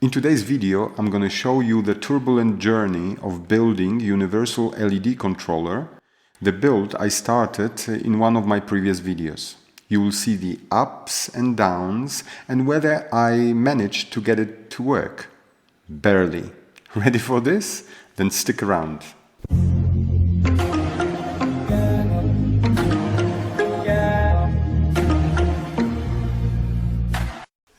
In today's video, I'm going to show you the turbulent journey of building universal LED controller, the build I started in one of my previous videos. You will see the ups and downs and whether I managed to get it to work. Barely. Ready for this? Then stick around.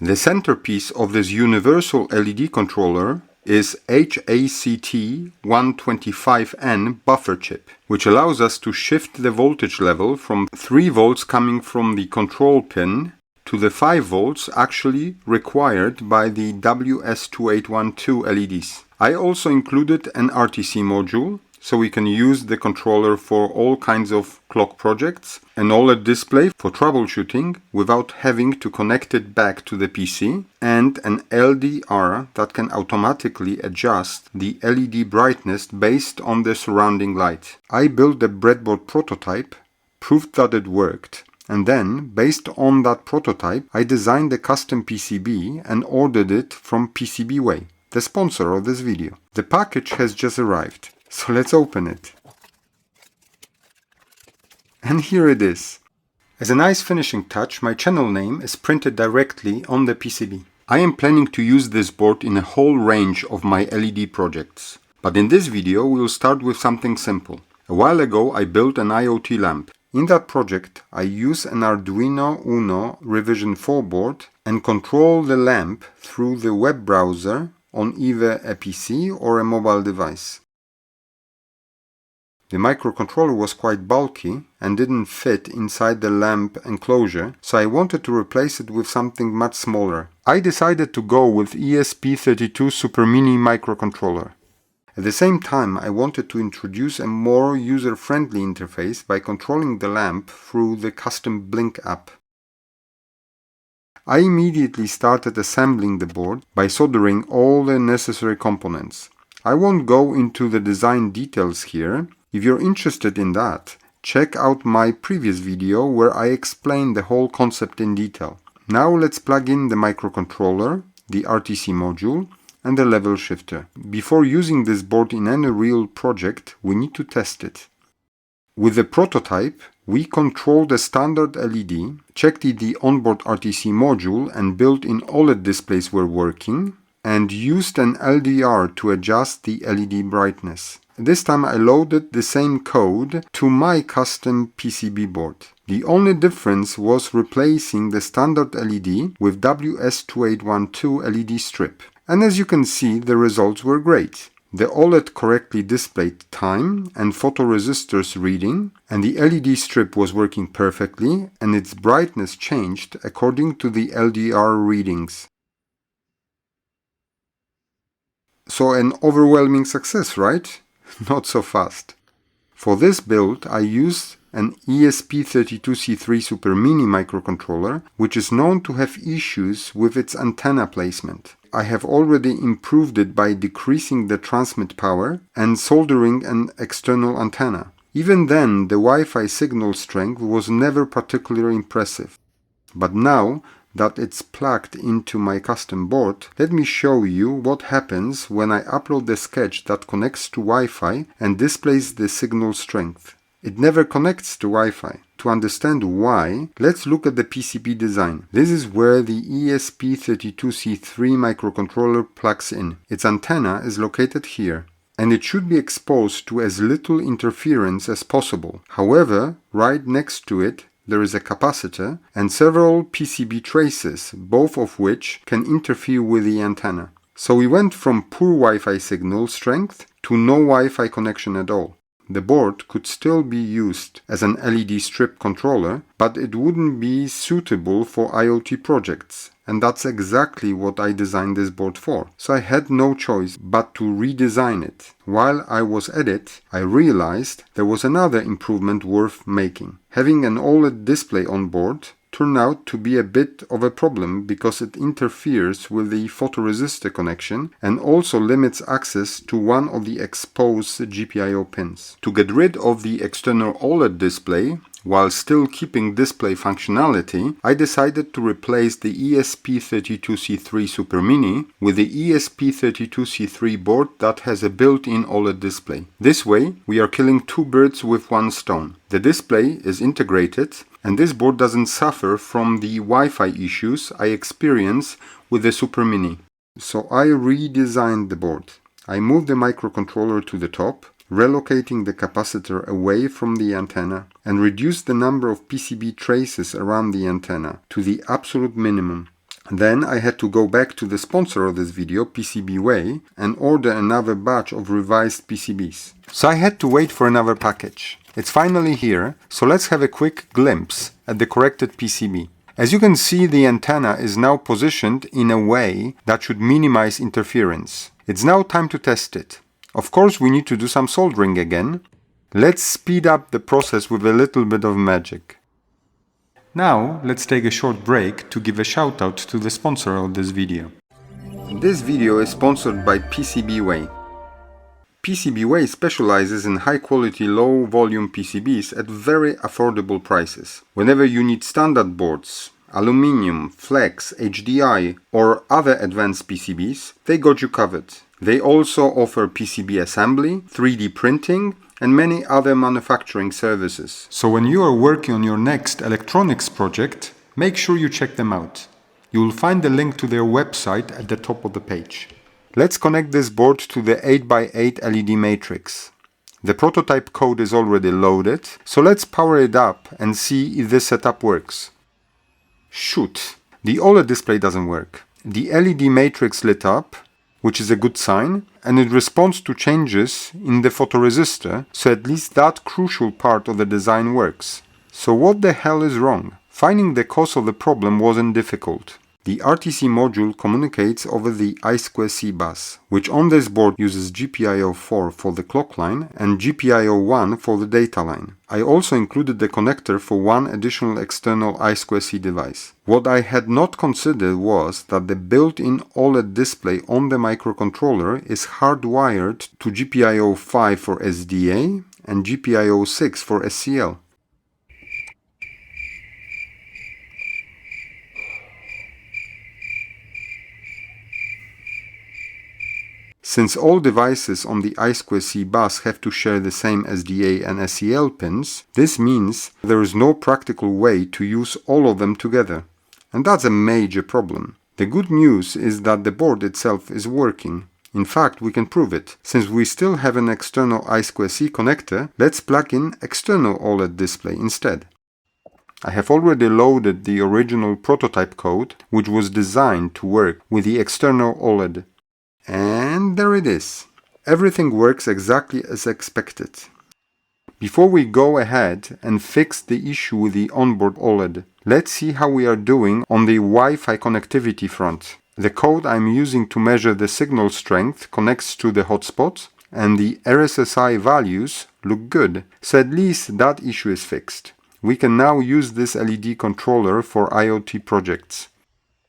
The centerpiece of this universal LED controller is HACT125N buffer chip, which allows us to shift the voltage level from 3 volts coming from the control pin to the 5 volts actually required by the WS2812 LEDs. I also included an RTC module, so we can use the controller for all kinds of clock projects, an OLED display for troubleshooting without having to connect it back to the PC, and an LDR that can automatically adjust the LED brightness based on the surrounding light. I built a breadboard prototype, proved that it worked, and then, based on that prototype, I designed a custom PCB and ordered it from PCBWay, the sponsor of this video. The package has just arrived. So let's open it. And here it is. As a nice finishing touch, my channel name is printed directly on the PCB. I am planning to use this board in a whole range of my LED projects. But in this video we will start with something simple. A while ago I built an IoT lamp. In that project I use an Arduino Uno revision 4 board and control the lamp through the web browser on either a PC or a mobile device. The microcontroller was quite bulky and didn't fit inside the lamp enclosure, so I wanted to replace it with something much smaller. I decided to go with ESP32 Super Mini microcontroller. At the same time, I wanted to introduce a more user-friendly interface by controlling the lamp through the custom Blynk app. I immediately started assembling the board by soldering all the necessary components. I won't go into the design details here. If you're interested in that, check out my previous video where I explain the whole concept in detail. Now let's plug in the microcontroller, the RTC module, and the level shifter. Before using this board in any real project, we need to test it. With the prototype, we controlled a standard LED, checked if the onboard RTC module and built-in OLED displays were working, and used an LDR to adjust the LED brightness. This time I loaded the same code to my custom PCB board. The only difference was replacing the standard LED with WS2812 LED strip. And as you can see, the results were great. The OLED correctly displayed time and photoresistors reading, and the LED strip was working perfectly, and its brightness changed according to the LDR readings. So an overwhelming success, right? Not so fast. For this build I used an ESP32C3 Super Mini microcontroller, which is known to have issues with its antenna placement. I have already improved it by decreasing the transmit power and soldering an external antenna. Even then the Wi-Fi signal strength was never particularly impressive. But now that it's plugged into my custom board, let me show you what happens when I upload the sketch that connects to Wi-Fi and displays the signal strength. It never connects to Wi-Fi. To understand why, let's look at the PCB design. This is where the ESP32C3 microcontroller plugs in. Its antenna is located here, and it should be exposed to as little interference as possible. However, right next to it there is a capacitor and several PCB traces, both of which can interfere with the antenna. So we went from poor Wi-Fi signal strength to no Wi-Fi connection at all. The board could still be used as an LED strip controller, but it wouldn't be suitable for IoT projects. And that's exactly what I designed this board for. So I had no choice but to redesign it. While I was at it, I realized there was another improvement worth making. Having an OLED display on board turned out to be a bit of a problem because it interferes with the photoresistor connection and also limits access to one of the exposed GPIO pins. To get rid of the external OLED display, while still keeping display functionality, I decided to replace the ESP32C3 Super Mini with the ESP32C3 board that has a built-in OLED display. This way, we are killing two birds with one stone. The display is integrated, and this board doesn't suffer from the Wi-Fi issues I experience with the Super Mini. So I redesigned the board. I moved the microcontroller to the top, relocating the capacitor away from the antenna, and reduced the number of PCB traces around the antenna to the absolute minimum. Then I had to go back to the sponsor of this video, PCBWay, and order another batch of revised PCBs. So I had to wait for another package. It's finally here, so let's have a quick glimpse at the corrected PCB. As you can see, the antenna is now positioned in a way that should minimize interference. It's now time to test it. Of course, we need to do some soldering again. Let's speed up the process with a little bit of magic. Now, let's take a short break to give a shout out to the sponsor of this video. This video is sponsored by PCBWay. PCBWay specializes in high-quality, low-volume PCBs at very affordable prices. Whenever you need standard boards, aluminium, flex, HDI, or other advanced PCBs, they got you covered. They also offer PCB assembly, 3D printing, and many other manufacturing services. So when you are working on your next electronics project, make sure you check them out. You will find the link to their website at the top of the page. Let's connect this board to the 8x8 LED matrix. The prototype code is already loaded, so let's power it up and see if this setup works. Shoot! The OLED display doesn't work. The LED matrix lit up, which is a good sign, and it responds to changes in the photoresistor, so at least that crucial part of the design works. So what the hell is wrong? Finding the cause of the problem wasn't difficult. The RTC module communicates over the I2C bus, which on this board uses GPIO4 for the clock line and GPIO1 for the data line. I also included the connector for one additional external I2C device. What I had not considered was that the built-in OLED display on the microcontroller is hardwired to GPIO5 for SDA and GPIO6 for SCL. Since all devices on the I2C bus have to share the same SDA and SCL pins, this means there is no practical way to use all of them together. And that's a major problem. The good news is that the board itself is working. In fact, we can prove it. Since we still have an external I2C connector, let's plug in external OLED display instead. I have already loaded the original prototype code, which was designed to work with the external OLED. And there it is. Everything works exactly as expected. Before we go ahead and fix the issue with the onboard OLED, let's see how we are doing on the Wi-Fi connectivity front. The code I'm using to measure the signal strength connects to the hotspot, and the RSSI values look good, so at least that issue is fixed. We can now use this LED controller for IoT projects.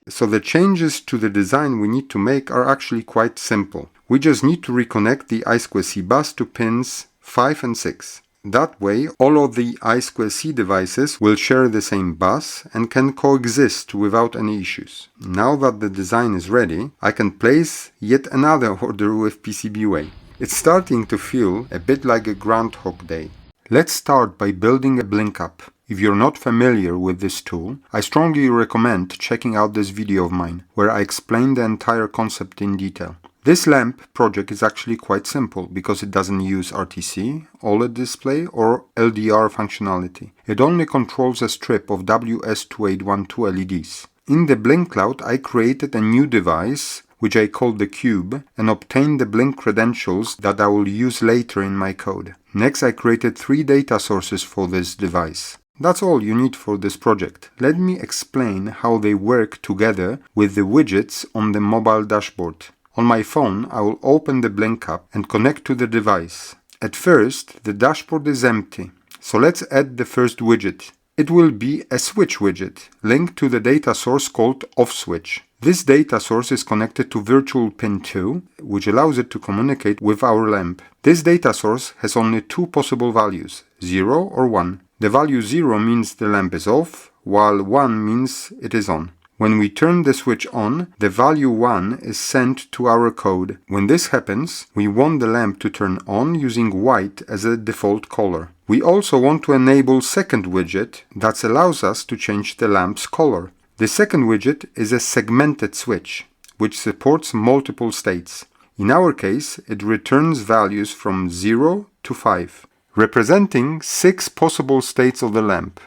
So the changes to the design we need to make are actually quite simple. We just need to reconnect the I2C bus to pins 5 and 6. That way, all of the I2C devices will share the same bus and can coexist without any issues. Now that the design is ready, I can place yet another order with PCBWay. It's starting to feel a bit like a Groundhog Day. Let's start by building a Blynk app. If you're not familiar with this tool, I strongly recommend checking out this video of mine, where I explain the entire concept in detail. This lamp project is actually quite simple because it doesn't use RTC, OLED display or LDR functionality. It only controls a strip of WS2812 LEDs. In the Blynk cloud, I created a new device, which I called the Cube, and obtained the Blynk credentials that I will use later in my code. Next, I created 3 data sources for this device. That's all you need for this project. Let me explain how they work together with the widgets on the mobile dashboard. On my phone, I will open the Blynk app and connect to the device. At first, the dashboard is empty, so let's add the first widget. It will be a switch widget, linked to the data source called OffSwitch. This data source is connected to virtual pin 2, which allows it to communicate with our lamp. This data source has only 2 possible values, 0 or 1. The value 0 means the lamp is off, while 1 means it is on. When we turn the switch on, the value 1 is sent to our code. When this happens, we want the lamp to turn on using white as a default color. We also want to enable second widget that allows us to change the lamp's color. The second widget is a segmented switch, which supports multiple states. In our case, it returns values from 0 to 5, representing 6 possible states of the lamp.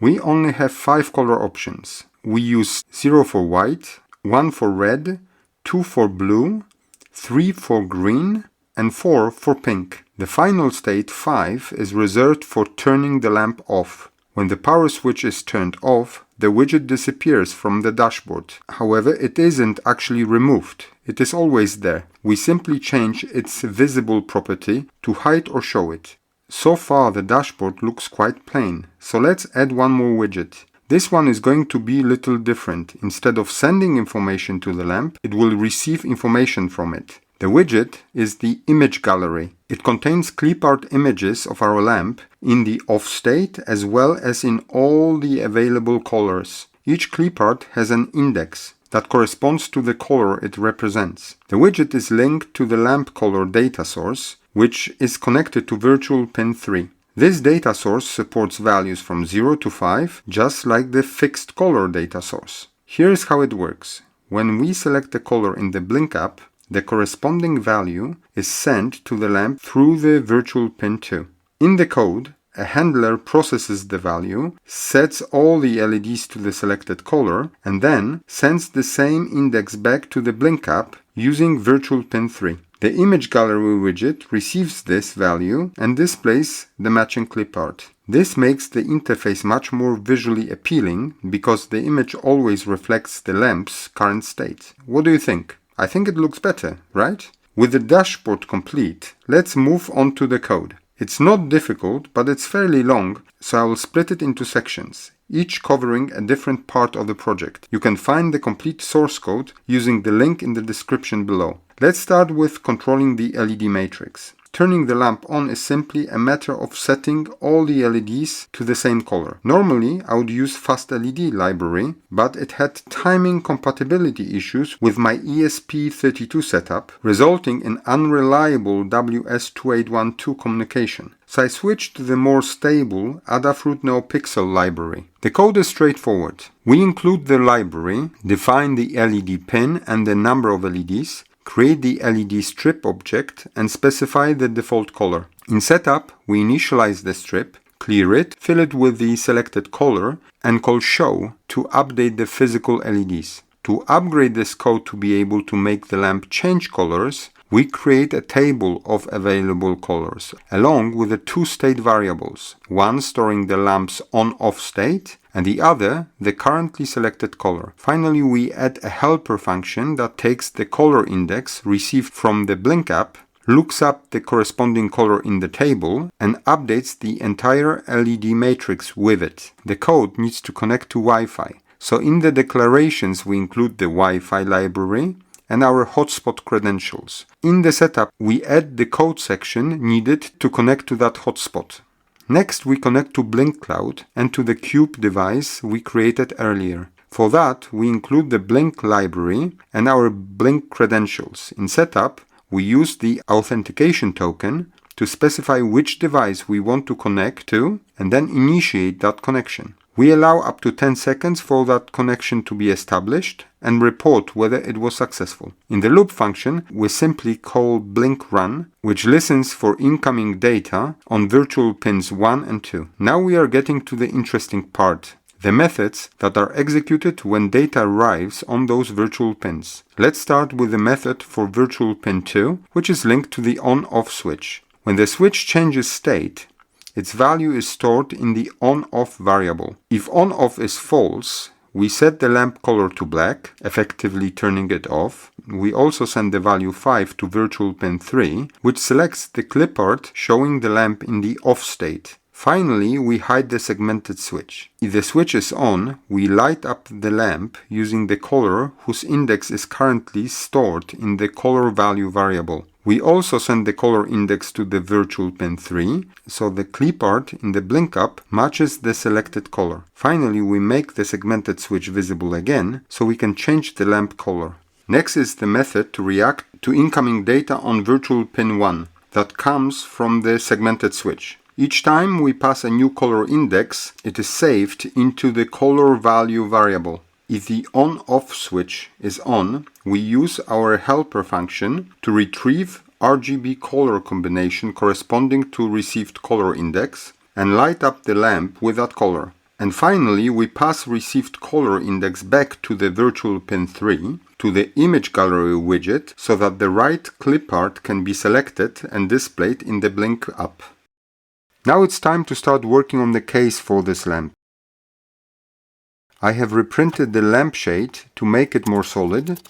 We only have 5 color options. We use 0 for white, 1 for red, 2 for blue, 3 for green, and 4 for pink. The final state, 5, is reserved for turning the lamp off. When the power switch is turned off, the widget disappears from the dashboard. However, it isn't actually removed. It is always there. We simply change its visible property to hide or show it. So far, the dashboard looks quite plain. So let's add one more widget. This one is going to be a little different. Instead of sending information to the lamp, it will receive information from it. The widget is the image gallery. It contains clip art images of our lamp in the off state as well as in all the available colors. Each clip art has an index that corresponds to the color it represents. The widget is linked to the lamp color data source, which is connected to virtual pin 3. This data source supports values from 0 to 5, just like the fixed color data source. Here's how it works. When we select a color in the Blynk app, the corresponding value is sent to the lamp through the virtual pin 2. In the code, a handler processes the value, sets all the LEDs to the selected color, and then sends the same index back to the Blynk app using virtual pin 3. The image gallery widget receives this value and displays the matching clip art. This makes the interface much more visually appealing because the image always reflects the lamp's current state. What do you think? I think it looks better, right? With the dashboard complete, let's move on to the code. It's not difficult, but it's fairly long, so I will split it into sections, each covering a different part of the project. You can find the complete source code using the link in the description below. Let's start with controlling the LED matrix. Turning the lamp on is simply a matter of setting all the LEDs to the same color. Normally, I would use Fast LED library, but it had timing compatibility issues with my ESP32 setup, resulting in unreliable WS2812 communication. So I switched to the more stable Adafruit NeoPixel library. The code is straightforward. We include the library, define the LED pin and the number of LEDs, create the LED strip object and specify the default color. In setup, we initialize the strip, clear it, fill it with the selected color, and call show to update the physical LEDs. To upgrade this code to be able to make the lamp change colors, we create a table of available colors, along with the 2 state variables, one storing the lamp's on-off state, and the other the currently selected color. Finally, we add a helper function that takes the color index received from the Blynk app, looks up the corresponding color in the table, and updates the entire LED matrix with it. The code needs to connect to Wi-Fi, so in the declarations we include the Wi-Fi library and our hotspot credentials. In the setup, we add the code section needed to connect to that hotspot. Next, we connect to Blynk Cloud and to the Cube device we created earlier. For that, we include the Blynk library and our Blynk credentials. In setup, we use the authentication token to specify which device we want to connect to and then initiate that connection. We allow up to 10 seconds for that connection to be established and report whether it was successful. In the loop function, we simply call Blynk run, which listens for incoming data on virtual pins 1 and 2. Now we are getting to the interesting part, the methods that are executed when data arrives on those virtual pins. Let's start with the method for virtual pin 2, which is linked to the on-off switch. When the switch changes state, its value is stored in the on-off variable. If on-off is false, we set the lamp color to black, effectively turning it off. We also send the value 5 to virtual pin 3, which selects the clip art showing the lamp in the off state. Finally, we hide the segmented switch. If the switch is on, we light up the lamp using the color whose index is currently stored in the color value variable. We also send the color index to the virtual pin 3, so the clip art in the Blynk app matches the selected color. Finally, we make the segmented switch visible again, so we can change the lamp color. Next is the method to react to incoming data on virtual pin 1 that comes from the segmented switch. Each time we pass a new color index, it is saved into the color value variable. If the on-off switch is on, we use our helper function to retrieve RGB color combination corresponding to received color index and light up the lamp with that color. And finally, we pass received color index back to the virtual pin 3 to the image gallery widget so that the right clip art can be selected and displayed in the Blynk app. Now it's time to start working on the case for this lamp. I have reprinted the lampshade to make it more solid.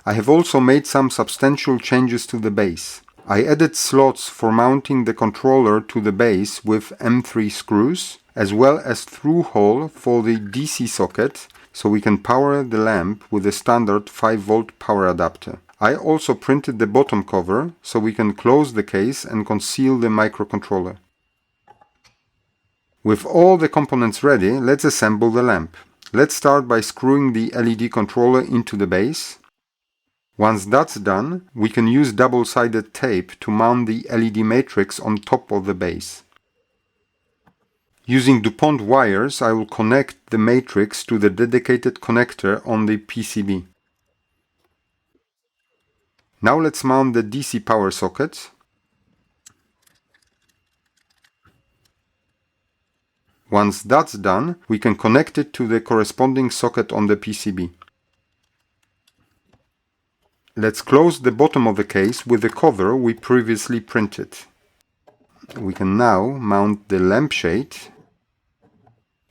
I have also made some substantial changes to the base. I added slots for mounting the controller to the base with M3 screws, as well as through hole for the DC socket, so we can power the lamp with a standard 5V power adapter. I also printed the bottom cover so we can close the case and conceal the microcontroller. With all the components ready, let's assemble the lamp. Let's start by screwing the LED controller into the base. Once that's done, we can use double-sided tape to mount the LED matrix on top of the base. Using DuPont wires, I will connect the matrix to the dedicated connector on the PCB. Now let's mount the DC power socket. Once that's done, we can connect it to the corresponding socket on the PCB. Let's close the bottom of the case with the cover we previously printed. We can now mount the lampshade.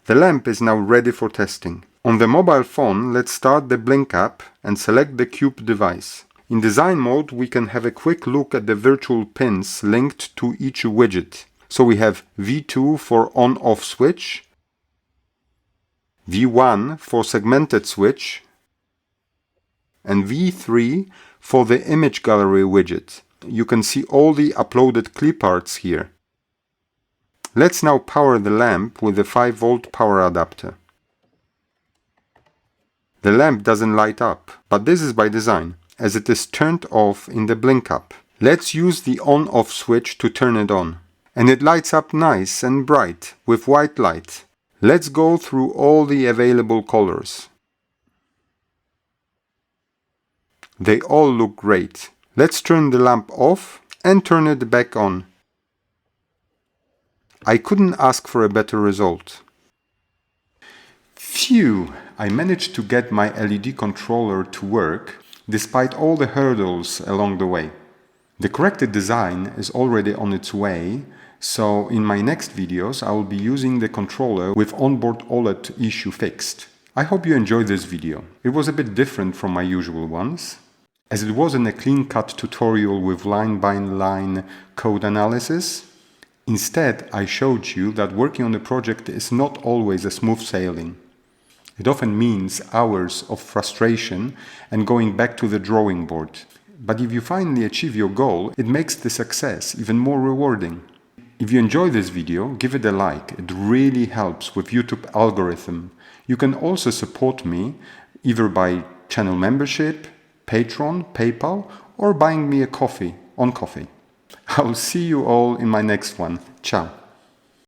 The lamp is now ready for testing. On the mobile phone, let's start the Blynk app and select the Cube device. In design mode, we can have a quick look at the virtual pins linked to each widget. So we have V2 for on-off switch, V1 for segmented switch, and V3 for the image gallery widget. You can see all the uploaded clip arts here. Let's now power the lamp with a 5V power adapter. The lamp doesn't light up, but this is by design, as it is turned off in the Blynk app. Let's use the on-off switch to turn it on. And it lights up nice and bright with white light. Let's go through all the available colors. They all look great. Let's turn the lamp off and turn it back on. I couldn't ask for a better result. Phew! I managed to get my LED controller to work despite all the hurdles along the way. The corrected design is already on its way. So in my next videos I will be using the controller with onboard OLED issue fixed. I hope you enjoyed this video. It was a bit different from my usual ones, as it wasn't a clean-cut tutorial with line-by-line code analysis. Instead, I showed you that working on a project is not always a smooth sailing. It often means hours of frustration and going back to the drawing board. But if you finally achieve your goal, it makes the success even more rewarding. If you enjoy this video, give it a like. It really helps with YouTube algorithm. You can also support me either by channel membership, Patreon, PayPal, or buying me a coffee on Ko-fi. I'll see you all in my next one. Ciao.